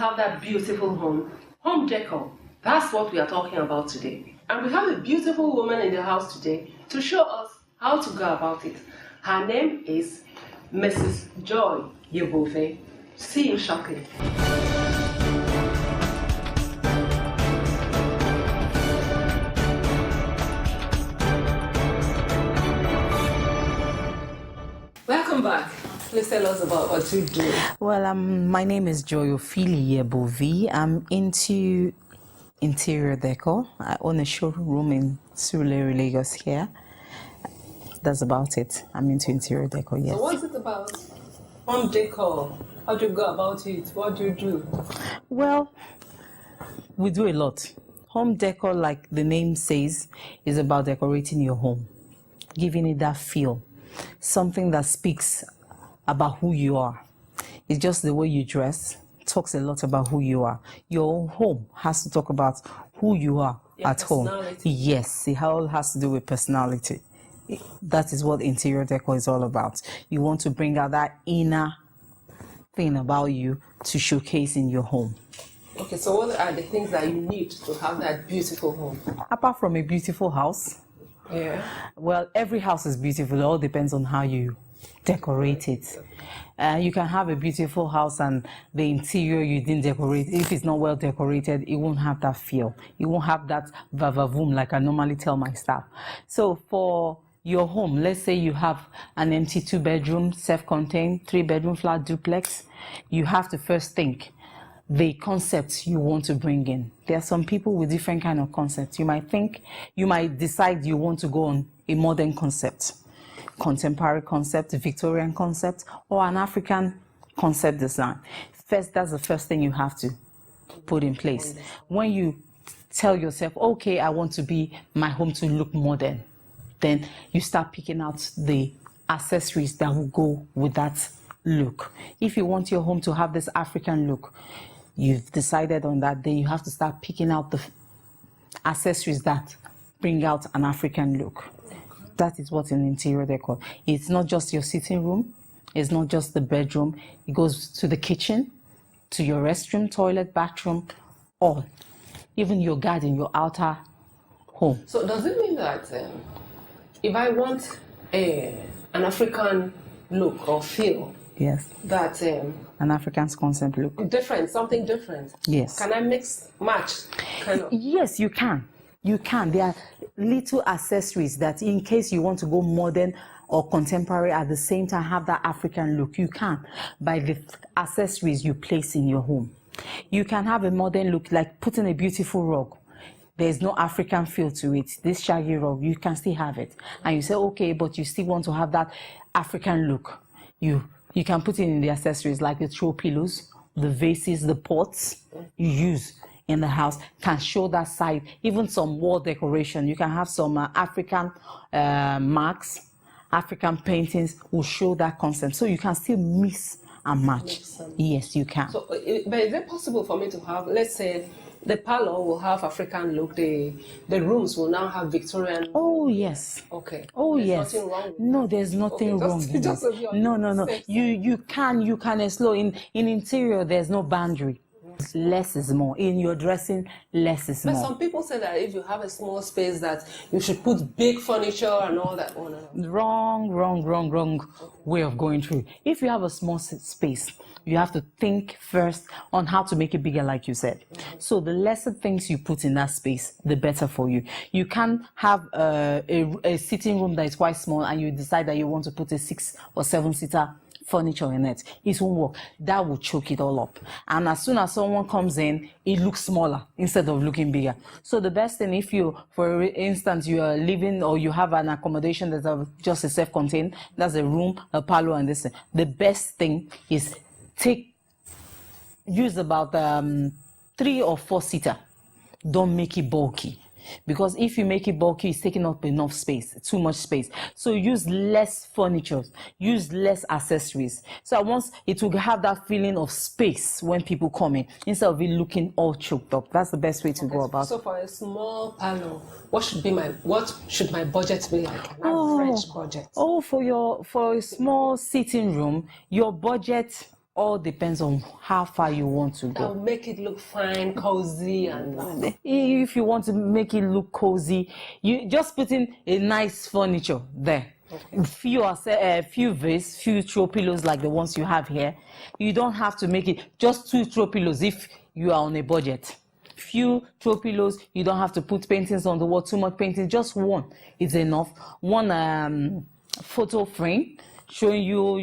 have that beautiful home decor. That's what we are talking about today. And we have a beautiful woman in the house today to show us how to go about it. Her name is Mrs. Joy Yebove. See you shortly. Welcome back. Please tell us about what you do. Well, my name is Joy Yebove. I'm into interior decor. I own a showroom in Surulere, Lagos here. That's about it. I'm into interior decor, yes. So what's it about? Home decor. How do you go about it? What do you do? Well, we do a lot. Home decor, like the name says, is about decorating your home, giving it that feel, something that speaks about who you are. It's just the way you dress talks a lot about who you are. Your home has to talk about who you are at home. Yes, it all has to do with personality. That is what interior decor is all about. You want to bring out that inner thing about you to showcase in your home. Okay, so what are the things that you need to have that beautiful home? Apart from a beautiful house, well, every house is beautiful. It all depends on how you decorate it. You can have a beautiful house and the interior you didn't decorate. If it's not well decorated, it won't have that feel. It won't have that vavavoom like I normally tell my staff. So for your home, let's say you have an empty 2-bedroom, self-contained, 3-bedroom flat duplex, you have to first think the concepts you want to bring in. There are some people with different kind of concepts. You might decide you want to go on a modern concept, contemporary concept, Victorian concept, or an African concept design. First, that's the first thing you have to put in place. When you tell yourself, okay, I want my home to look modern, then you start picking out the accessories that will go with that look. If you want your home to have this African look, you've decided on that, then you have to start picking out the accessories that bring out an African look. That is what's in interior decor. It's not just your sitting room, it's not just the bedroom, it goes to the kitchen, to your restroom, toilet, bathroom, or even your garden, your outer home. So does it mean that if I want an African look or feel, yes, that an African concept look, different, something different, yes, can I match kind of? Yes, you can. You can. There are little accessories that in case you want to go modern or contemporary at the same time have that African look, you can by the accessories you place in your home. You can have a modern look, like putting a beautiful rug. There's no African feel to it. This shaggy rug, you can still have it. And you say, okay, but you still want to have that African look. You can put it in the accessories like the throw pillows, the vases, the pots you use in the house can show that side. Even some wall decoration, you can have some African marks, African paintings will show that concept. So you can still mix and match. Yes, you can. So, but is it possible for me to have, let's say, the parlor will have African look, the rooms will now have Victorian. Oh yes. Okay. Oh there's yes. Nothing wrong with no, there's nothing wrong with it. No. You can explore in interior. There's no boundary. Less is more. In your dressing, less is more. But some people say that if you have a small space that you should put big furniture and all that. Oh, no. Wrong way of going through. If you have a small space, you have to think first on how to make it bigger, like you said. So the lesser things you put in that space, the better for you. You can have a sitting room that is quite small and you decide that you want to put a 6 or 7-seater furniture in it. It won't work. That will choke it all up. And as soon as someone comes in, it looks smaller instead of looking bigger. So the best thing, if you, for instance, you are living or you have an accommodation that's just a self-contained, that's a room, a parlor, and this thing. The best thing is use about 3 or 4-seater. Don't make it bulky. Because if you make it bulky, it's taking up enough space, too much space. So use less furniture, use less accessories. So once it will have that feeling of space when people come in, instead of it looking all choked up. That's the best way to go about it. So for a small parlor, what should my budget be like? An average budget. For a small sitting room, your budget all depends on how far you want to That'll go. make it look fine, cozy, and If you want to make it look cozy, you just put in a nice furniture there. Okay. Few vase, few throw pillows like the ones you have here. You don't have to make it just 2 throw pillows if you are on a budget. Few throw pillows, you don't have to put paintings on the wall, too much painting, just one is enough. One photo frame showing you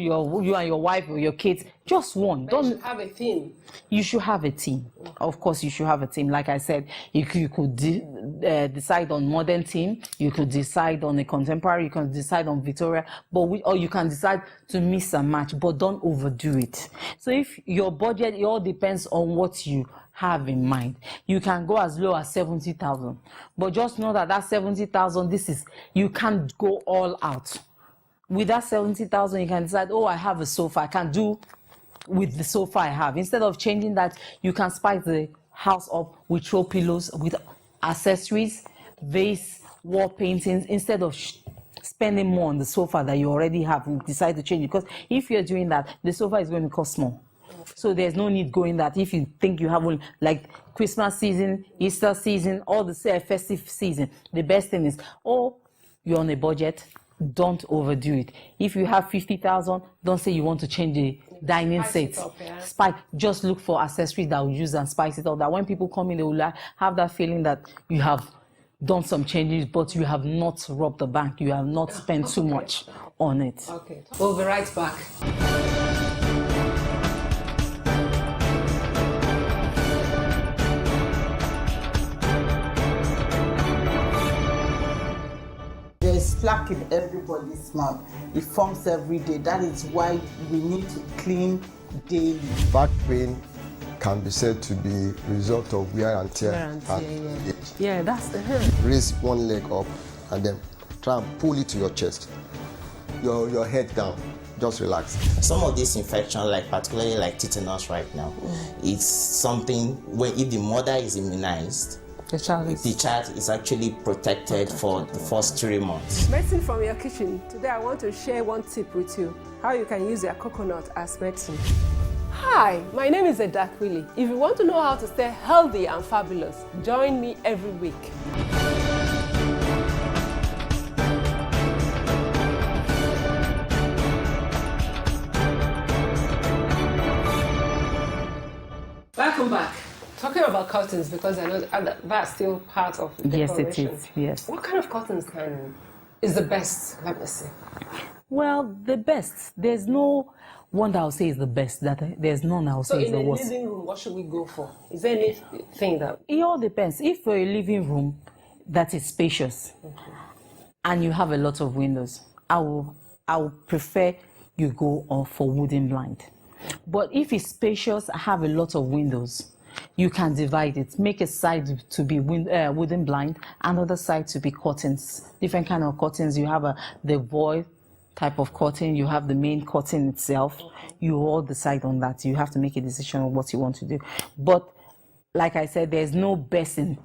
and your wife or your kids, just one. But you should have a theme. You should have a team. Of course, you should have a team. Like I said, you could decide on modern theme. You could decide on a contemporary. You can decide on Victoria. Or you can decide to mix and match. But don't overdo it. So if your budget, it all depends on what you have in mind. You can go as low as 70,000. But just know that 70,000, you can't go all out. With that 70,000, you can decide, I have a sofa. I can do with the sofa I have. Instead of changing that, you can spice the house up with throw pillows, with accessories, vase, wall paintings, instead of spending more on the sofa that you already have and decide to change it. Because if you're doing that, the sofa is going to cost more. So there's no need going that. If you think you have like Christmas season, Easter season, all the festive season, the best thing is, you're on a budget, don't overdo it. If you have 50,000, don't say you want to change the dining set. Spice. Just look for accessories that will use and spice it up. That when people come in, they will have that feeling that you have done some changes, but you have not robbed the bank. You have not spent too much on it. Okay. We'll be right back. Plaque in everybody's mouth. It forms every day. That is why we need to clean daily. Back pain can be said to be a result of wear and tear. Yeah, that's Raise one leg up and then try and pull it to your chest. Your head down. Just relax. Some of these infections, like particularly like tetanus right now, it's something where if the mother is immunized, the child is actually protected for the first 3 months. Medicine from your kitchen. Today I want to share one tip with you, how you can use your coconut as medicine. Hi, my name is Edak Willie. If you want to know how to stay healthy and fabulous, join me every week. Welcome back. Talking about curtains, because I know that's still part of decoration. Yes, it is. Yes. What kind of curtains is the best? Let me see. Well, the best. There's no one that I'll say is the best. There's none I'll say is the worst. So in a living room, what should we go for? Is there anything that? It all depends. If for a living room that is spacious and you have a lot of windows, I will prefer you go for wooden blind. But if it's spacious, have a lot of windows, you can divide it. Make a side to be wooden blind, another side to be curtains. Different kind of curtains. You have the void type of curtain. You have the main curtain itself. You all decide on that. You have to make a decision on what you want to do. But like I said, there's no best in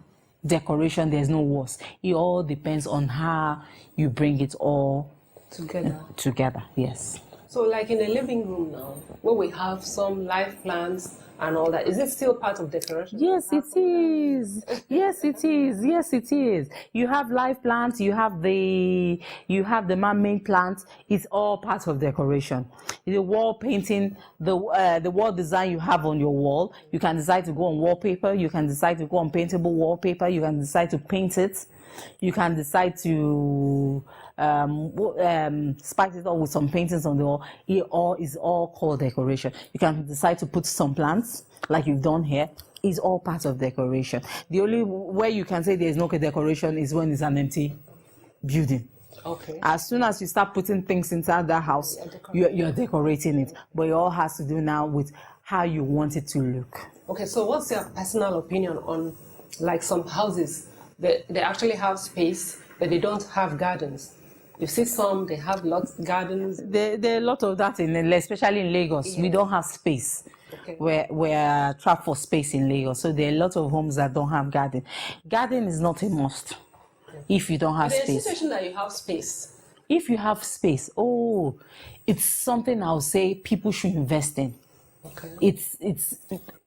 decoration. There's no worst. It all depends on how you bring it all together. Yes. So like in a living room now, where we have some live plants and all that, is it still part of decoration? Yes, it is. Yes, it is. Yes, it is. You have live plants. You have the man-made plants. It's all part of decoration. The wall painting, the wall design you have on your wall. You can decide to go on wallpaper. You can decide to go on paintable wallpaper. You can decide to paint it. You can decide to spice it up with some paintings on the wall. It all is all called decoration. You can decide to put some plants like you've done here. It's all part of decoration. The only way you can say there's no decoration is when it's an empty building. Okay. As soon as you start putting things inside that house, you're decorating it. But it all has to do now with how you want it to look. Okay, so what's your personal opinion on like some houses that they actually have space, but they don't have gardens? You see some, they have lots of gardens. There are a lot of that, especially in Lagos. Yeah. We don't have space. Okay. We're trapped for space in Lagos. So there are a lot of homes that don't have garden. Garden is not a must if you don't have space. There's a situation that you have space. If you have space, it's something I'll say people should invest in. Okay. It's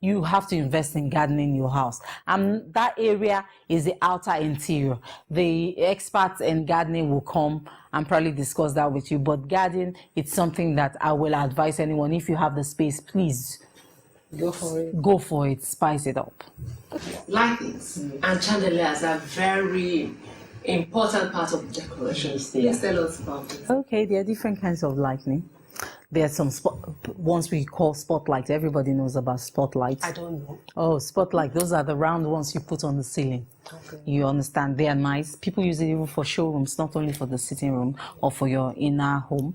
you have to invest in gardening your house. That area is the outer interior. The experts in gardening will come and probably discuss that with you. But gardening, it's something that I will advise anyone. If you have the space, please go for it. Go for it. Spice it up. Lightings and chandeliers are very important part of decorations. Please tell us about it. Okay, there are different kinds of lighting. There are some ones we call spotlights. Everybody knows about spotlights. I don't know. Oh, spotlight. Those are the round ones you put on the ceiling. Okay. You understand? They are nice. People use it even for showrooms, not only for the sitting room or for your inner home.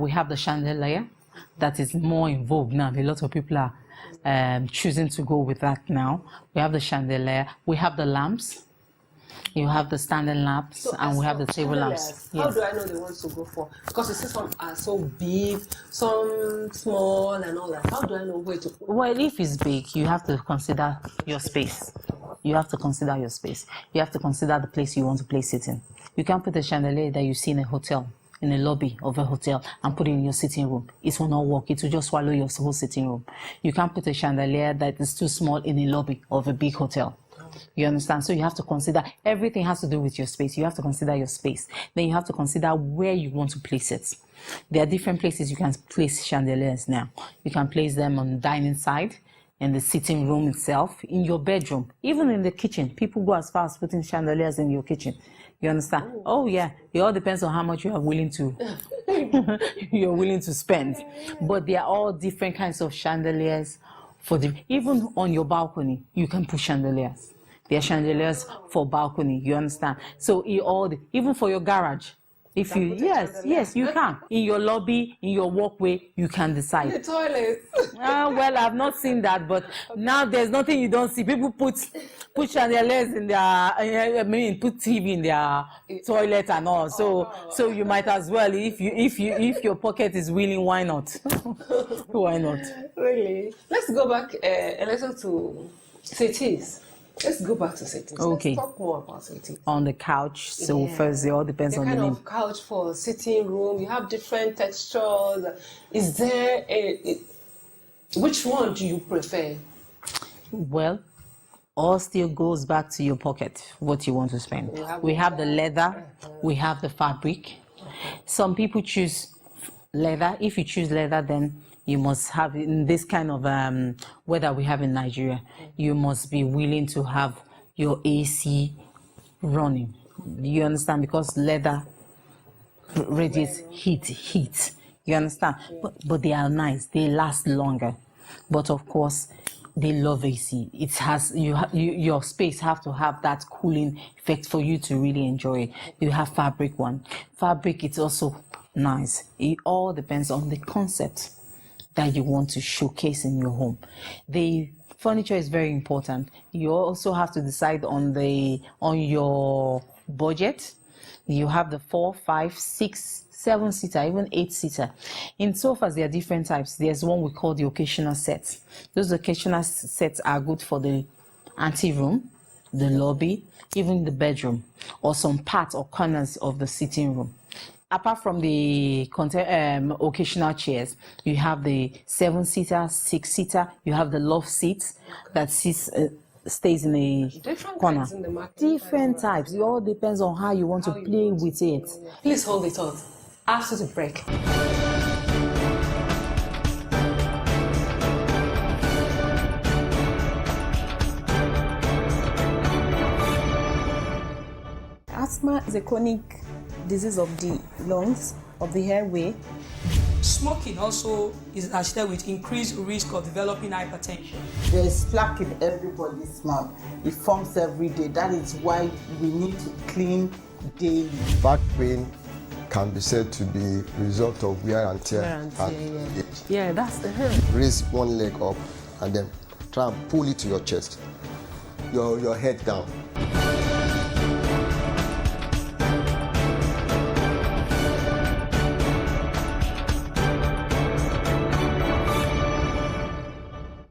We have the chandelier that is more in vogue now. A lot of people are choosing to go with that now. We have the chandelier. We have the lamps. You have the standing lamps, and we have the table lamps. How do I know the ones to go for? Because you see some are so big, some small, and all that. How do I know where to put? Well, if it's big, you have to consider your space. You have to consider your space. You have to consider the place you want to place it in. You can't put a chandelier that you see in a hotel, in a lobby of a hotel, and put it in your sitting room. It will not work. It will just swallow your whole sitting room. You can't put a chandelier that is too small in a lobby of a big hotel. You understand? So you have to consider, everything has to do with your space. You have to consider your space. Then you have to consider where you want to place it. There are different places you can place chandeliers now. You can place them on the dining side, in the sitting room itself, in your bedroom, even in the kitchen. People go as far as putting chandeliers in your kitchen. You understand? Oh yeah, it all depends on how much you are willing to you're willing to spend. But they are all different kinds of chandeliers. Even on your balcony, you can put chandeliers. There are chandeliers for balcony, you understand? So even for your garage, if you yes, you can. In your lobby, in your walkway, you can decide. In the toilet. Well, I've not seen that, but now there's nothing you don't see. People put chandeliers in their, put TV in their toilet and all. So you might as well, if your pocket is willing, why not? Why not? Really? Let's go back a little to cities. Let's go back to settings. Okay. Let's talk more about settings. On the couch. So first, it all depends on the kind name. of couch for sitting room. You have different textures. Is there which one do you prefer? Well, all still goes back to your pocket, what you want to spend. We have the leather. We have the fabric. Some people choose leather. If you choose leather, then you must have, in this kind of weather we have in Nigeria, you must be willing to have your AC running. You understand? Because leather radiates heat. You understand? But they are nice. They last longer. But of course, they love AC. It has your space have to have that cooling effect for you to really enjoy it. You have fabric one. Fabric, it's also nice. It all depends on the concept that you want to showcase in your home. The furniture is very important. You also have to decide on your budget. You have the 4, 5, 6, 7-seater, even 8-seater. In sofas, there are different types. There's one we call the occasional sets. Those occasional sets are good for the anteroom, the lobby, even the bedroom, or some parts or corners of the sitting room. Apart from the occasional chairs, you have the 7-seater, 6-seater, you have the love seats that stays in a Different corner. kinds in the market. Different types. It all depends on how you want to play with it. Please hold it on. After the break. Asthma is a chronic disease of the lungs, of the airway. Smoking also is associated with increased risk of developing hypertension. There is plaque in everybody's mouth. It forms every day. That is why we need to clean daily. Back pain can be said to be a result of wear and tear. Yeah, that's the Raise one leg up and then try and pull it to your chest. Your head down.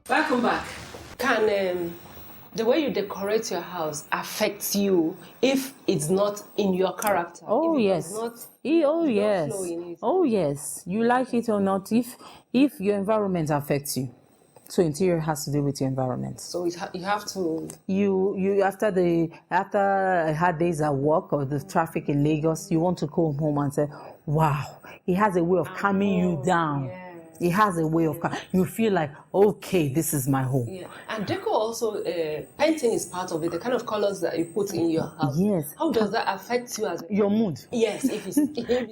Welcome back. Can the way you decorate your house affects you if it's not in your character. Oh if it yes. does not, Oh you don't yes. flow in it. Oh yes. You like it or not, if your environment affects you. So interior has to do with your environment. So you have to. You after a hard days at work or the traffic in Lagos, you want to come home and say, wow, it has a way of calming you down. Yeah. It has a way of you feel like, okay, this is my home. Yeah, and deco also, painting is part of it. The kind of colors that you put in your house. Yes. How does that affect you as Your mood. Yes, if it's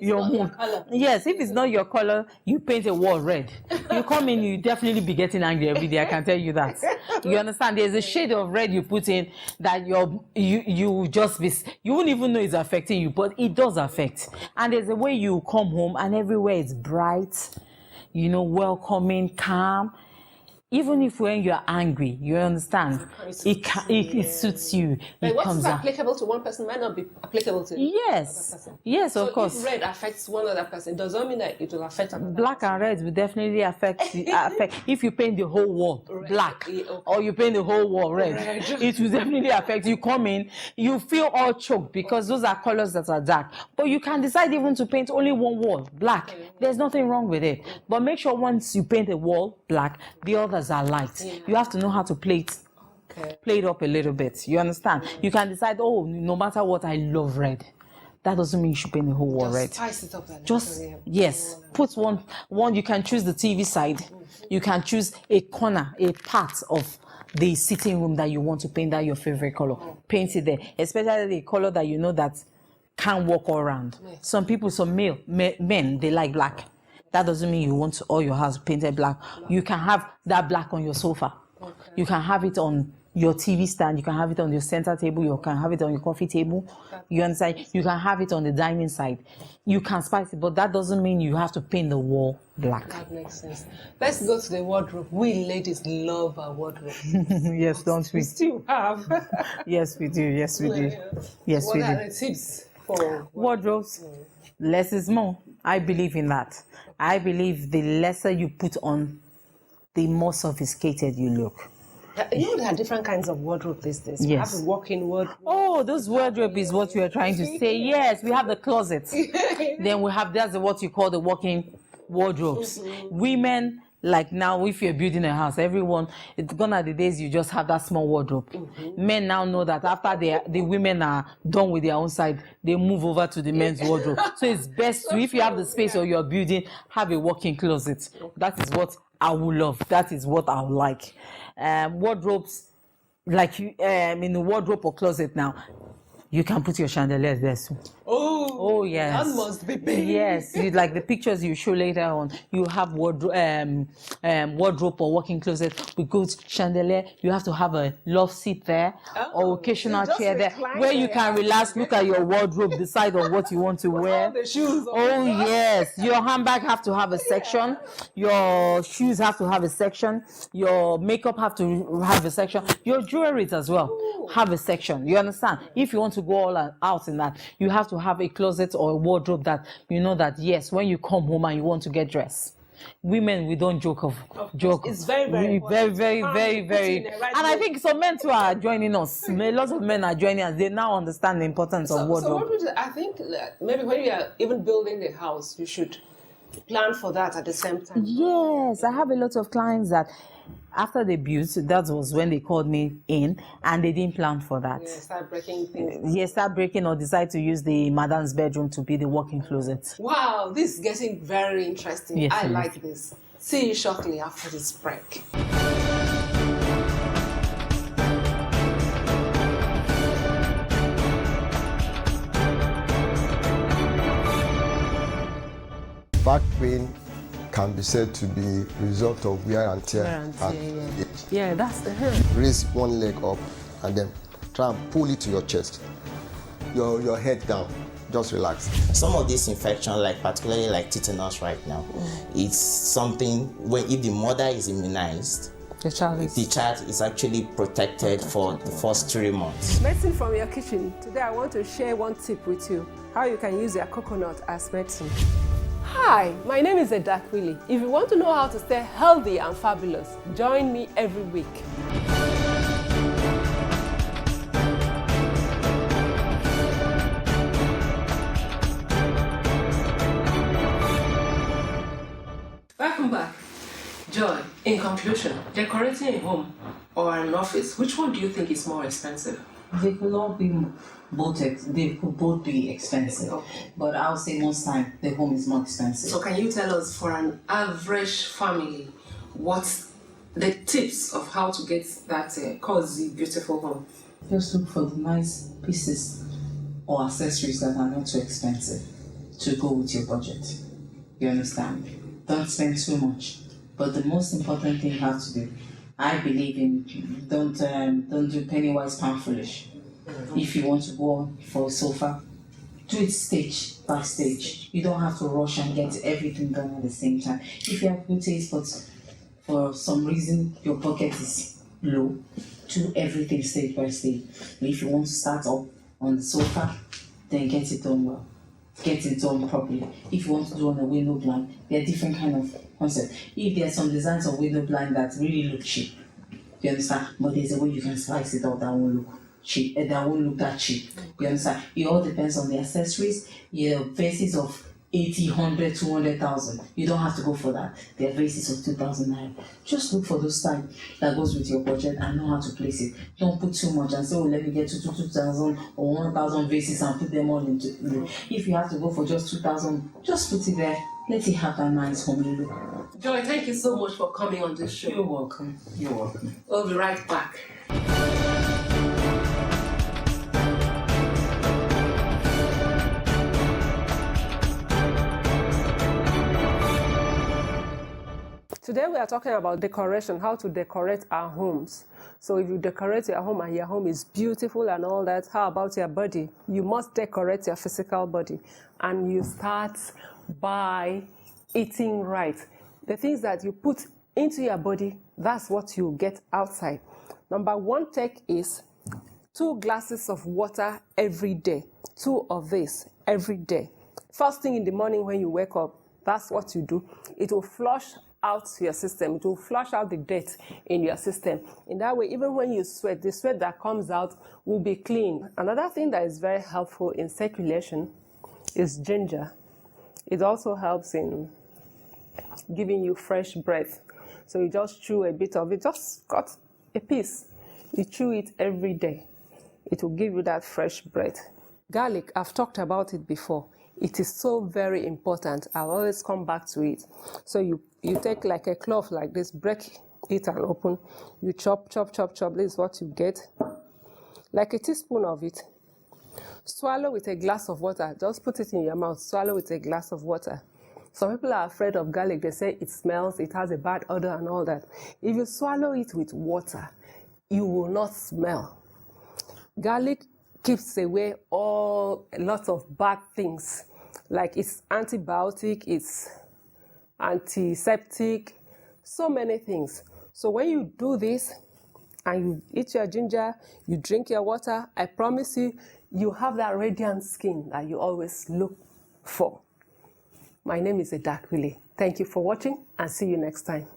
Your not mood. your color. Yes, if it's not your color, you paint a wall red. You come in, you definitely be getting angry every day. I can tell you that. You understand? There's a shade of red you put in that you just be, you won't even know it's affecting you, but it does affect. And there's a way you come home and everywhere is bright, welcoming, calm. Even if when you're angry, you understand, it suits you. But it what comes is out. applicable to one person might not be applicable to another Yes, person. yes, So of course. if red affects one other person, it doesn't mean that it will affect another. Black and red will definitely affect if you paint the whole wall black, Yeah, okay. or you paint the whole wall red. It will definitely affect you. Come in, you feel all choked because those are colors that are dark. But you can decide even to paint only one wall black. There's nothing wrong with it. But make sure once you paint a wall black, the others are light. Yeah. You have to know how to play it up a little bit. You understand? You can decide, oh, no matter what, I love red. That doesn't mean you should paint the whole wall red. Spice it up a little. Just yes, put one. You can choose the TV side. You can choose a corner, a part of the sitting room that you want to paint that your favorite color. Paint it there, especially the color that you know that can't walk all around. Some people, some men, they like black. That doesn't mean you want all your house painted black. You can have that black on your sofa. Okay. You can have it on your TV stand. You can have it on your center table. You can have it on your coffee table. You understand? You can have it on the dining side. You can spice it, but that doesn't mean you have to paint the wall black. That makes sense. Let's go to the wardrobe. We ladies love our wardrobe. Yes, don't we? We still have. Yes, we do. Yes, we do. Yes, What we are do. the tips for Wardrobes, less is more. I believe in that. I believe the lesser you put on, the more sophisticated you look. You know there are different kinds of wardrobe these days. We Yes. have a walk-in wardrobe. Oh, those wardrobe is what you are trying to say. Yes, we have the closet. Then we have, that's what you call the walk-in wardrobes. Women, like now, if you're building a house, everyone, it's gone are the days you just have that small wardrobe. Men now know that after the women are done with their own side, they move over to the men's wardrobe. So it's best to, if you have the space or you're building, have a walk-in closet. That is what I would love. That is what I would like. Wardrobes, like you, in the wardrobe or closet now, you can put your chandeliers there too. Oh yes. That must be big. Yes, like the pictures you show later on, you have wardrobe or walk-in closet with good chandelier. You have to have a love seat there or occasional just chair there recline where you there. can relax, look at your wardrobe, decide on what you want to wear. The shoes. Oh yes, your handbag have to have a section. Your shoes have to have a section. Your makeup have to have a section. Your jewelry as well have a section. You understand? If you want to go all out in that, you have to have a closet or a wardrobe that you know that yes, when you come home and you want to get dressed. Women, we don't joke. It's very, very We important. very. Put in the right And I way. think some men too are joining us. A lot of men are joining us. They now understand the importance of So wardrobe. I think that maybe when you are even building the house, you should plan for that at the same time. Yes, I have a lot of clients that after they built, that was when they called me in and they didn't plan for that. Yeah, start breaking things. Yes, start breaking or decide to use the madam's bedroom to be the walk-in closet. Wow, this is getting very interesting. Yes, I it is. like this. See you shortly after this break. Back pain can be said to be result of wear and tear. Wear and tear, and yeah. Yeah, that's the raise one leg up and then try and pull it to your chest. Your head down. Just relax. Some of these infections, like particularly like tetanus right now, it's something when if the mother is immunized, the child is actually protected for the first 3 months. Medicine from your kitchen. Today I want to share one tip with you, how you can use your coconut as medicine. Hi, my name is Edak Willie. If you want to know how to stay healthy and fabulous, join me every week. In conclusion, decorating a home or an office, which one do you think is more expensive? They could all be they could both be expensive. Okay. But I would say most time the home is more expensive. So can you tell us, for an average family, what's the tips of how to get that cozy, beautiful home? Just look for the nice pieces or accessories that are not too expensive to go with your budget. You understand? Don't spend too much. But the most important thing you have to do, I believe in, don't do penny wise, pound foolish. If you want to go for a sofa, do it stage by stage. You don't have to rush and get everything done at the same time. If you have good taste, but for some reason your pocket is low, do everything stage by stage. But if you want to start up on the sofa, then get it done well. Get it done properly. If you want to do on a window blind, there are different kind of concepts. If there are some designs of window blind that really look cheap, you understand? But there's a way you can slice it out that won't look cheap, that won't look that cheap. You understand? It all depends on the accessories. Your vases of 80, 100, 200,000. You don't have to go for that. There are vases of 2,000 naira. Just look for those type that goes with your budget and know how to place it. Don't put too much and say, oh, let me get to 2,000 or 1,000 vases and put them all into. If you have to go for just 2,000, just put it there. Let it have that nice homely look. Joy, thank you so much for coming on this show. You're welcome. You're welcome. We'll be right back. Today we are talking about decoration, how to decorate our homes. So if you decorate your home and your home is beautiful and all that, how about your body? You must decorate your physical body. And you start by eating right. The things that you put into your body, that's what you get outside. Number one take is 2 glasses of water every day. 2 of this every day. First thing in the morning when you wake up, that's what you do. It will flush out your system. It will flush out the dirt in your system. In that way, even when you sweat, the sweat that comes out will be clean. Another thing that is very helpful in circulation is ginger. It also helps in giving you fresh breath. So you just chew a bit of it, just cut a piece. You chew it every day. It will give you that fresh breath. Garlic, I've talked about it before. It is so very important. I'll always come back to it. So you take like a cloth like this, break it and open. You chop, chop, chop, chop. This is what you get. Like a teaspoon of it. Swallow with a glass of water. Just put it in your mouth. Swallow with a glass of water. Some people are afraid of garlic. They say it smells, it has a bad odor and all that. If you swallow it with water, you will not smell. Garlic keeps away lots of bad things. Like it's antibiotic, it's antiseptic, so many things. So when you do this and you eat your ginger, you drink your water, I promise you, you have that radiant skin that you always look for. My name is Edak Willie. Thank you for watching and see you next time.